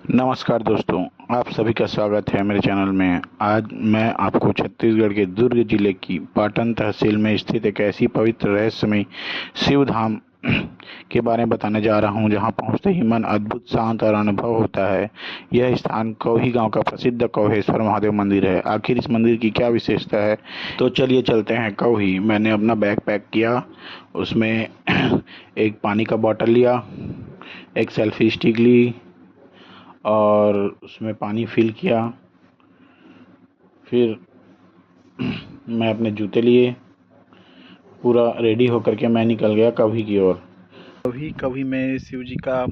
नमस्कार दोस्तों, आप सभी का स्वागत है मेरे चैनल में। आज मैं आपको छत्तीसगढ़ के दुर्ग जिले की पाटन तहसील में स्थित एक ऐसी पवित्र रहस्यमयी शिव धाम के बारे में बताने जा रहा हूं, जहां पहुंचते ही मन अद्भुत शांत और अनुभव होता है। यह स्थान कौही गांव का प्रसिद्ध कौहेश्वर महादेव मंदिर है। आखिर इस मंदिर की क्या विशेषता है, तो चलिए चलते हैं कौही। मैंने अपना बैग पैक किया, उसमें एक पानी का बॉटल लिया, एक सेल्फी स्टिक ली और उसमें पानी फिल किया। फिर मैं अपने जूते लिए, पूरा रेडी होकर के मैं निकल गया कौही की ओर। कौही में शिव जी का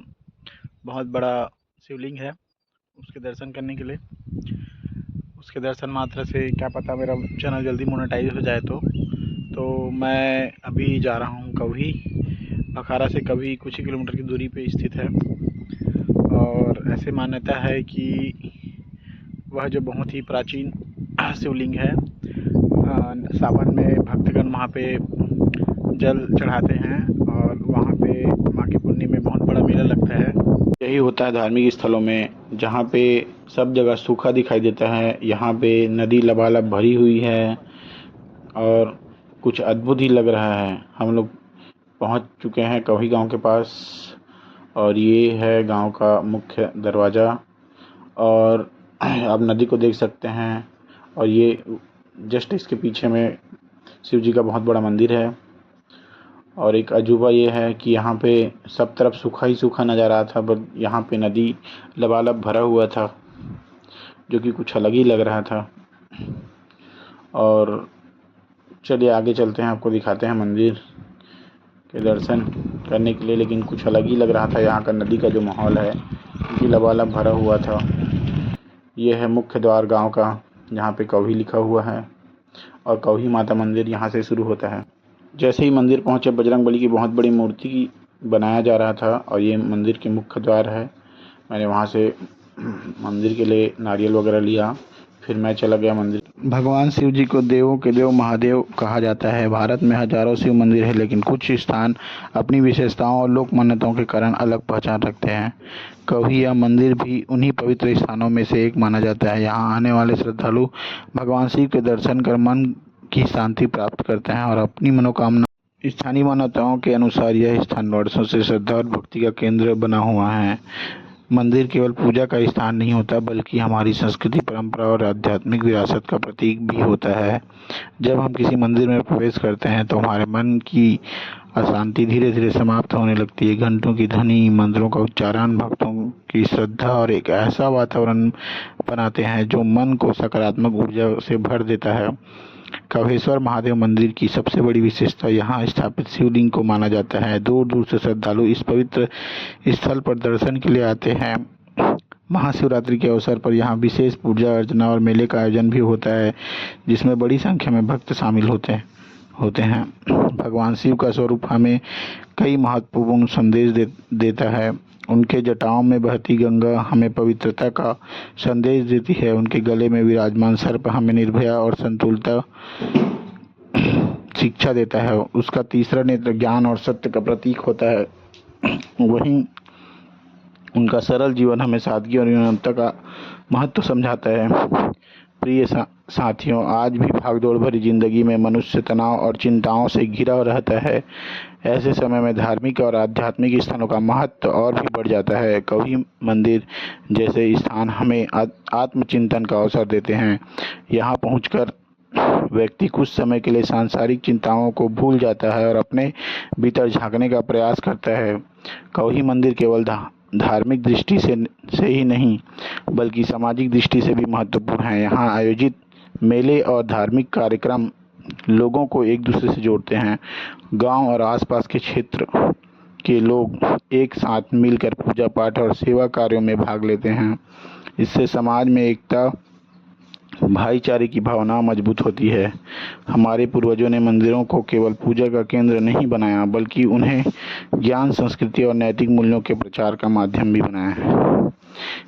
बहुत बड़ा शिवलिंग है, उसके दर्शन करने के लिए। उसके दर्शन मात्र से क्या पता मेरा चैनल जल्दी मोनेटाइज हो जाए। तो मैं अभी जा रहा हूँ कौही। अखाड़ा से कौही कुछ ही किलोमीटर की दूरी पे स्थित है और ऐसे मान्यता है कि वह जो बहुत ही प्राचीन शिवलिंग है, सावन में भक्तगण वहाँ पे जल चढ़ाते हैं और वहाँ पे माँ की पुण्य में बहुत बड़ा मेला लगता है। यही होता है धार्मिक स्थलों में, जहाँ पे सब जगह सूखा दिखाई देता है, यहाँ पे नदी लबालब भरी हुई है और कुछ अद्भुत ही लग रहा है। हम लोग पहुँच चुके हैं कौही गांव के पास और ये है गांव का मुख्य दरवाज़ा। और आप नदी को देख सकते हैं और ये जस्ट इसके पीछे में शिव जी का बहुत बड़ा मंदिर है। और एक अजूबा ये है कि यहाँ पे सब तरफ सूखा ही सूखा नज़र आ रहा था, बट यहाँ पे नदी लबालब भरा हुआ था, जो कि कुछ अलग ही लग रहा था। और चलिए आगे चलते हैं, आपको दिखाते हैं मंदिर के दर्शन करने के लिए। लेकिन कुछ अलग ही लग रहा था यहाँ का नदी का जो माहौल है, क्योंकि लबालब भरा हुआ था। यह है मुख्य द्वार गांव का, जहाँ पे कौही लिखा हुआ है और कौही माता मंदिर यहाँ से शुरू होता है। जैसे ही मंदिर पहुँचे, बजरंगबली की बहुत बड़ी मूर्ति बनाया जा रहा था और ये मंदिर के मुख्य द्वार है। मैंने वहाँ से मंदिर के लिए नारियल वगैरह लिया, फिर मैं चला गया मंदिर। भगवान शिव जी को देवों के देव महादेव कहा जाता है। भारत में हजारों शिव मंदिर है, लेकिन कुछ स्थान अपनी विशेषताओं और लोक मान्यताओं के कारण अलग पहचान रखते हैं। कौही या मंदिर भी उन्हीं पवित्र स्थानों में से एक माना जाता है। यहाँ आने वाले श्रद्धालु भगवान शिव के दर्शन कर मन की शांति प्राप्त करते हैं और अपनी मनोकामना। स्थानीय मान्यताओं के अनुसार यह स्थान वर्षों से श्रद्धा और भक्ति का केंद्र बना हुआ है। मंदिर केवल पूजा का स्थान नहीं होता, बल्कि हमारी संस्कृति, परंपरा और आध्यात्मिक विरासत का प्रतीक भी होता है। जब हम किसी मंदिर में प्रवेश करते हैं तो हमारे मन की अशांति धीरे धीरे समाप्त होने लगती है। घंटों की ध्वनि, मंत्रों का उच्चारण, भक्तों की श्रद्धा और एक ऐसा वातावरण बनाते हैं जो मन को सकारात्मक ऊर्जा से भर देता है। कौहेश्वर महादेव मंदिर की सबसे बड़ी विशेषता यहाँ स्थापित शिवलिंग को माना जाता है। दूर दूर से श्रद्धालु इस पवित्र स्थल पर दर्शन के लिए आते हैं। महाशिवरात्रि के अवसर पर यहाँ विशेष पूजा अर्चना और मेले का आयोजन भी होता है, जिसमें बड़ी संख्या में भक्त शामिल होते हैं। भगवान शिव का स्वरूप हमें कई महत्वपूर्ण संदेश देता है। उनके जटाओं में बहती गंगा हमें पवित्रता का संदेश देती है। उनके गले में विराजमान सर्प हमें निर्भया और संतुलता शिक्षा देता है। उसका तीसरा नेत्र ज्ञान और सत्य का प्रतीक होता है। वहीं उनका सरल जीवन हमें सादगी और विनम्रता का महत्व समझाता है। प्रिय साथियों, आज भी भागदौड़ भरी जिंदगी में मनुष्य तनाव और चिंताओं से घिरा रहता है। ऐसे समय में धार्मिक और आध्यात्मिक स्थानों का महत्व और भी बढ़ जाता है। कौही मंदिर जैसे स्थान हमें आत्मचिंतन का अवसर देते हैं। यहाँ पहुंचकर व्यक्ति कुछ समय के लिए सांसारिक चिंताओं को भूल जाता है और अपने भीतर झांकने का प्रयास करता है। कौही मंदिर केवल धार्मिक दृष्टि से ही नहीं, बल्कि सामाजिक दृष्टि से भी महत्वपूर्ण है। यहाँ आयोजित मेले और धार्मिक कार्यक्रम लोगों को एक दूसरे से जोड़ते हैं। गांव और आसपास के क्षेत्र के लोग एक साथ मिलकर पूजा पाठ और सेवा कार्यों में भाग लेते हैं। इससे समाज में एकता, भाईचारे की भावना मजबूत होती है। हमारे पूर्वजों ने मंदिरों को केवल पूजा का केंद्र नहीं बनाया, बल्कि उन्हें ज्ञान, संस्कृति और नैतिक मूल्यों के प्रचार का माध्यम भी बनाया है।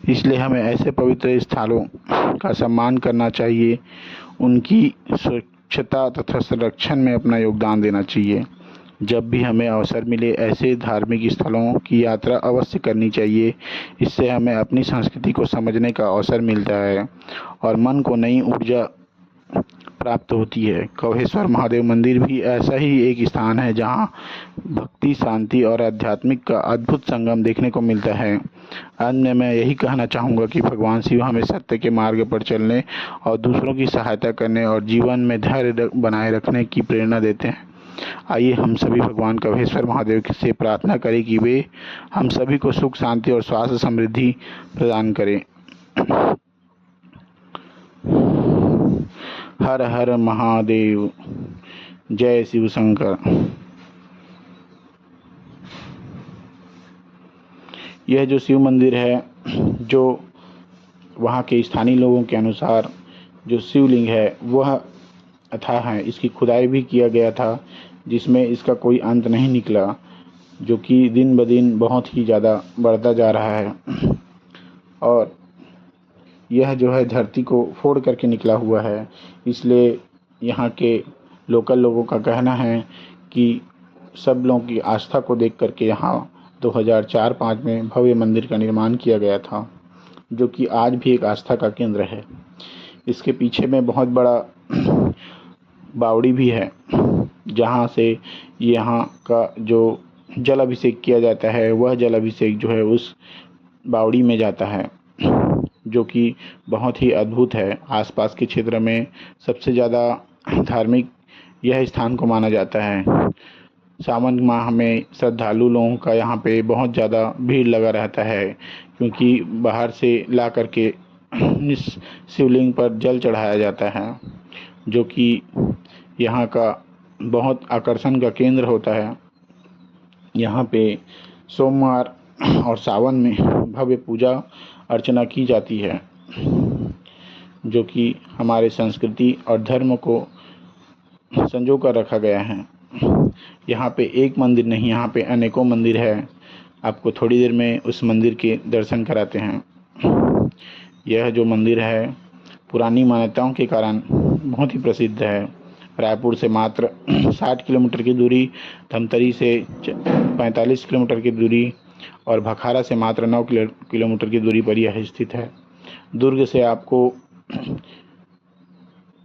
इसलिए हमें ऐसे पवित्र स्थलों का सम्मान करना चाहिए, उनकी स्वच्छता तथा संरक्षण में अपना योगदान देना चाहिए। जब भी हमें अवसर मिले ऐसे धार्मिक स्थलों की यात्रा अवश्य करनी चाहिए। इससे हमें अपनी संस्कृति को समझने का अवसर मिलता है और मन को नई ऊर्जा प्राप्त होती है। कवहेश्वर महादेव मंदिर भी ऐसा ही एक स्थान है जहां भक्ति, शांति और आध्यात्मिक का अद्भुत संगम देखने को मिलता है। अंत में मैं यही कहना चाहूँगा कि भगवान शिव हमें सत्य के मार्ग पर चलने और दूसरों की सहायता करने और जीवन में धैर्य बनाए रखने की प्रेरणा देते हैं। आइए हम सभी भगवान कवहेश्वर महादेव से प्रार्थना करें कि वे हम सभी को सुख, शांति और स्वास्थ्य समृद्धि प्रदान करें। हर हर महादेव, जय शिव शंकर। यह जो शिव मंदिर है, जो वहाँ के स्थानीय लोगों के अनुसार जो शिवलिंग है वह अथाह है। इसकी खुदाई भी किया गया था जिसमें इसका कोई अंत नहीं निकला, जो कि दिन ब दिन बहुत ही ज़्यादा बढ़ता जा रहा है। और यह जो है धरती को फोड़ करके निकला हुआ है। इसलिए यहाँ के लोकल लोगों का कहना है कि सब लोगों की आस्था को देख करके यहाँ 2004-05 में भव्य मंदिर का निर्माण किया गया था, जो कि आज भी एक आस्था का केंद्र है। इसके पीछे में बहुत बड़ा बावड़ी भी है, जहाँ से यहाँ का जो जल अभिषेक किया जाता है वह जल अभिषेक जो है उस बावड़ी में जाता है, जो कि बहुत ही अद्भुत है। आसपास के क्षेत्र में सबसे ज़्यादा धार्मिक यह स्थान को माना जाता है। सावन माह में श्रद्धालु लोगों का यहाँ पे बहुत ज़्यादा भीड़ लगा रहता है, क्योंकि बाहर से ला करके इस शिवलिंग पर जल चढ़ाया जाता है, जो कि यहाँ का बहुत आकर्षण का केंद्र होता है। यहाँ पे सोमवार और सावन में भव्य पूजा अर्चना की जाती है, जो कि हमारे संस्कृति और धर्म को संजो कर रखा गया है। यहाँ पे एक मंदिर नहीं, यहाँ पे अनेकों मंदिर है। आपको थोड़ी देर में उस मंदिर के दर्शन कराते हैं। यह जो मंदिर है पुरानी मान्यताओं के कारण बहुत ही प्रसिद्ध है। रायपुर से मात्र 60 किलोमीटर की दूरी, धमतरी से 45 किलोमीटर की दूरी और भखारा से मात्र 9 किलोमीटर की दूरी पर यह स्थित है। दुर्ग से आपको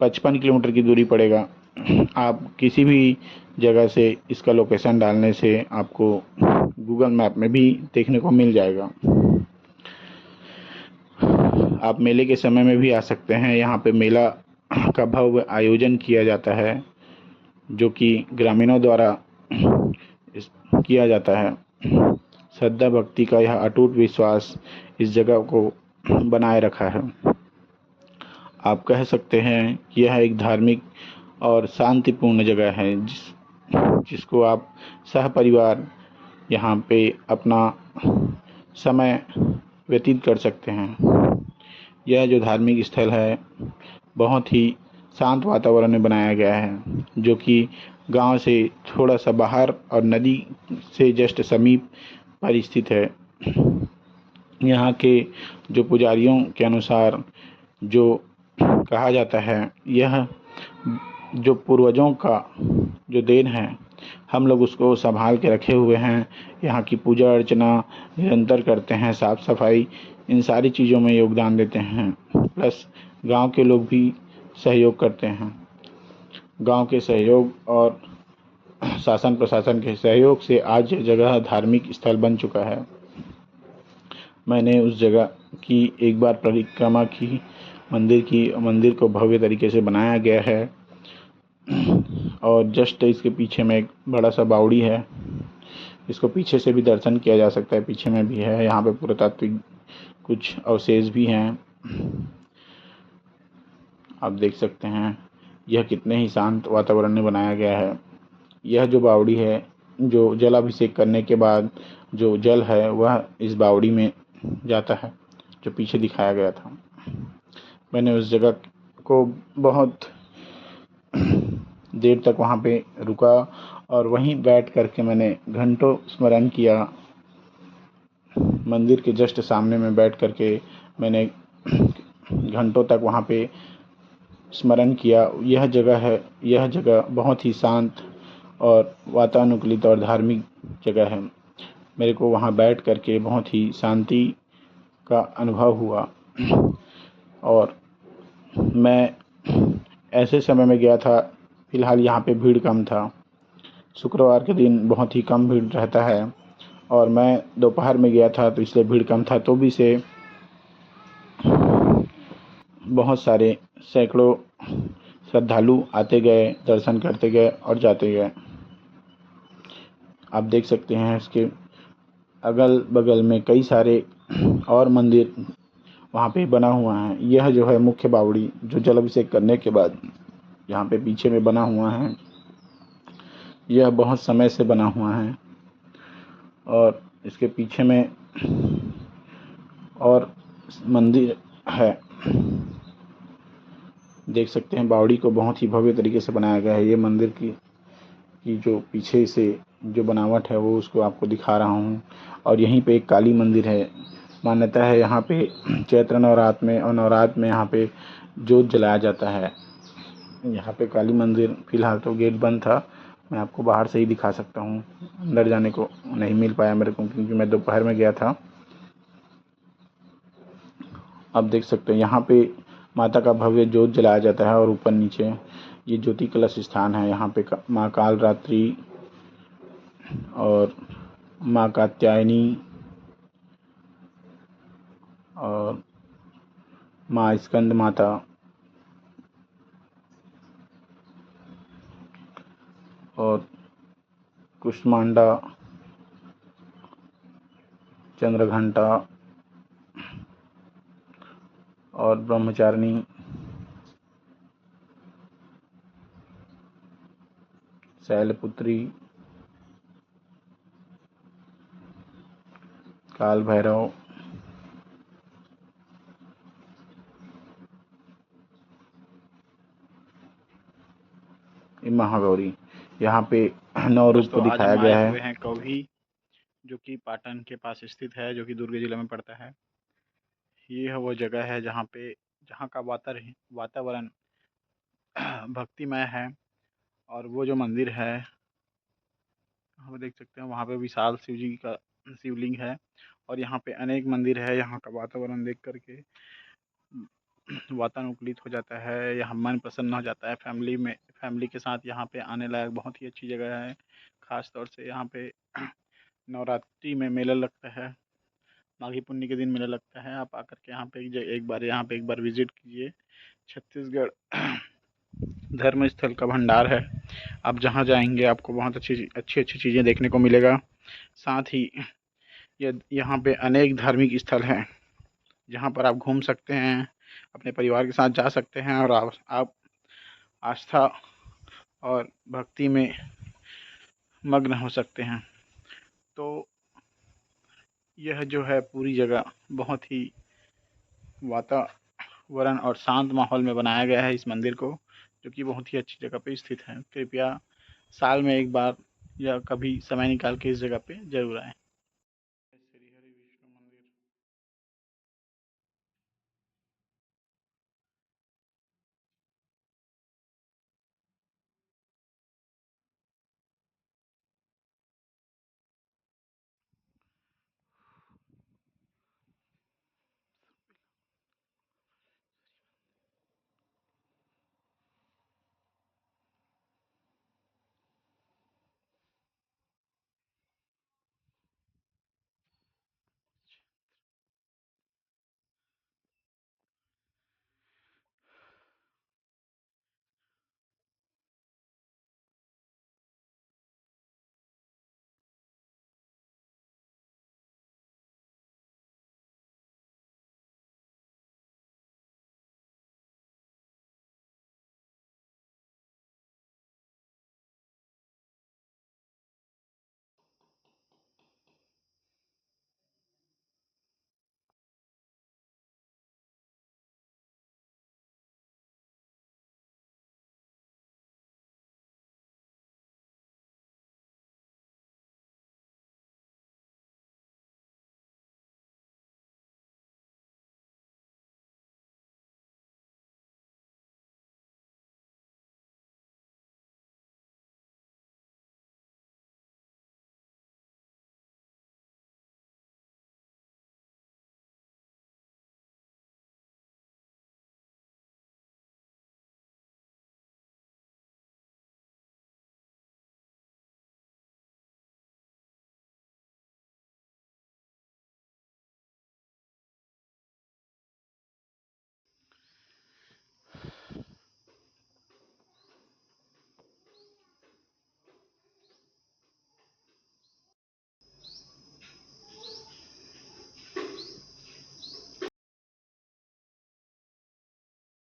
55 किलोमीटर की दूरी पड़ेगा। आप किसी भी जगह से इसका लोकेशन डालने से आपको गूगल मैप में भी देखने को मिल जाएगा। आप मेले के समय में भी आ सकते हैं। यहाँ पे मेला का भव्य आयोजन किया जाता है, जो कि ग्रामीणों द्वारा किया जाता है। श्रद्धा भक्ति का यह अटूट विश्वास इस जगह को बनाए रखा है। आप कह सकते हैं कि यह एक धार्मिक और शांतिपूर्ण जगह है, जिसको आप सहपरिवार यहाँ पे अपना समय व्यतीत कर सकते हैं। यह जो धार्मिक स्थल है बहुत ही शांत वातावरण में बनाया गया है, जो कि गांव से थोड़ा सा बाहर और नदी से जस्ट समीप पर स्थित है। यहाँ के जो पुजारियों के अनुसार जो कहा जाता है, यह जो पूर्वजों का जो देन है, हम लोग उसको संभाल के रखे हुए हैं। यहाँ की पूजा अर्चना निरंतर करते हैं, साफ सफाई इन सारी चीज़ों में योगदान देते हैं। प्लस गांव के लोग भी सहयोग करते हैं। गांव के सहयोग और शासन प्रशासन के सहयोग से आज यह जगह धार्मिक स्थल बन चुका है। मैंने उस जगह की एक बार परिक्रमा की, मंदिर को भव्य तरीके से बनाया गया है। और जस्ट इसके पीछे में एक बड़ा सा बावड़ी है, इसको पीछे से भी दर्शन किया जा सकता है। पीछे में भी है, यहाँ पे पुरातात्विक कुछ अवशेष भी हैं, आप देख सकते हैं। यह कितने ही शांत वातावरण में बनाया गया है। यह जो बावड़ी है, जो जलाभिषेक करने के बाद जो जल है वह इस बावड़ी में जाता है, जो पीछे दिखाया गया था। मैंने उस जगह को बहुत देर तक वहाँ पे रुका और वहीं बैठ करके मैंने घंटों स्मरण किया। मंदिर के जस्ट सामने में बैठ करके मैंने घंटों तक वहाँ पे स्मरण किया। यह जगह बहुत ही शांत और वातानुकूलित और धार्मिक जगह है। मेरे को वहाँ बैठ कर के बहुत ही शांति का अनुभव हुआ। और मैं ऐसे समय में गया था, फ़िलहाल यहाँ पे भीड़ कम था। शुक्रवार के दिन बहुत ही कम भीड़ रहता है और मैं दोपहर में गया था तो इसलिए भीड़ कम था, तो भी से बहुत सारे सैकड़ों श्रद्धालु आते गए, दर्शन करते गए और जाते गए। आप देख सकते हैं इसके अगल बगल में कई सारे और मंदिर वहाँ पे बना हुआ है। यह जो है मुख्य बावड़ी जो जल अभिषेक करने के बाद यहाँ पे पीछे में बना हुआ है, यह बहुत समय से बना हुआ है। और इसके पीछे में और मंदिर है, देख सकते हैं। बावड़ी को बहुत ही भव्य तरीके से बनाया गया है। ये मंदिर की जो पीछे से जो बनावट है वो उसको आपको दिखा रहा हूँ। और यहीं पे एक काली मंदिर है। मान्यता है यहाँ पे चैत्र नवरात्र में और नवरात्र में यहाँ पे जोत जलाया जाता है। यहाँ पे काली मंदिर, फिलहाल तो गेट बंद था, मैं आपको बाहर से ही दिखा सकता हूँ। अंदर जाने को नहीं मिल पाया मेरे को क्योंकि मैं दोपहर में गया था। आप देख सकते हैं यहाँ पे माता का भव्य जोत जलाया जाता है और ऊपर नीचे ये ज्योति कलश स्थान है। यहाँ पे माँ कालरात्रि और माँ कात्यायनी और माँ स्कंद माता और कुष्मांडा, चंद्रघंटा और ब्रह्मचारिणी, शैलपुत्री, काल भैरव, महागौरी। यहाँ पे 9 रूप को दिखाया गया है। हुए हैं कौभी, जो कि पाटन के पास स्थित है, जो कि दुर्ग जिले में पड़ता है। ये है वो जगह है जहाँ का वातावरण भक्तिमय है। और वो जो मंदिर है आप देख सकते हैं, वहाँ पे विशाल शिव जी का शिवलिंग है। और यहाँ पे अनेक मंदिर है। यहाँ का वातावरण देख करके वातानुकूलित हो जाता है, यहाँ मन प्रसन्न हो जाता है। फैमिली के साथ यहाँ पे आने लायक बहुत ही अच्छी जगह है। ख़ास तौर से यहाँ पे नवरात्रि में मेला लगता है, माघी पुन्नी के दिन मेला लगता है। आप आकर के यहाँ पे एक बार विजिट कीजिए। छत्तीसगढ़ धर्म स्थल का भंडार है। आप जहाँ जाएंगे आपको बहुत अच्छी चीज़ें देखने को मिलेगा। साथ ही यहाँ पे अनेक धार्मिक स्थल हैं जहाँ पर आप घूम सकते हैं, अपने परिवार के साथ जा सकते हैं और आप आस्था और भक्ति में मग्न हो सकते हैं। तो यह जो है पूरी जगह बहुत ही वातावरण और शांत माहौल में बनाया गया है इस मंदिर को, जो कि बहुत ही अच्छी जगह पे स्थित है। कृपया साल में एक बार या कभी समय निकाल के इस जगह पे ज़रूर आएँ।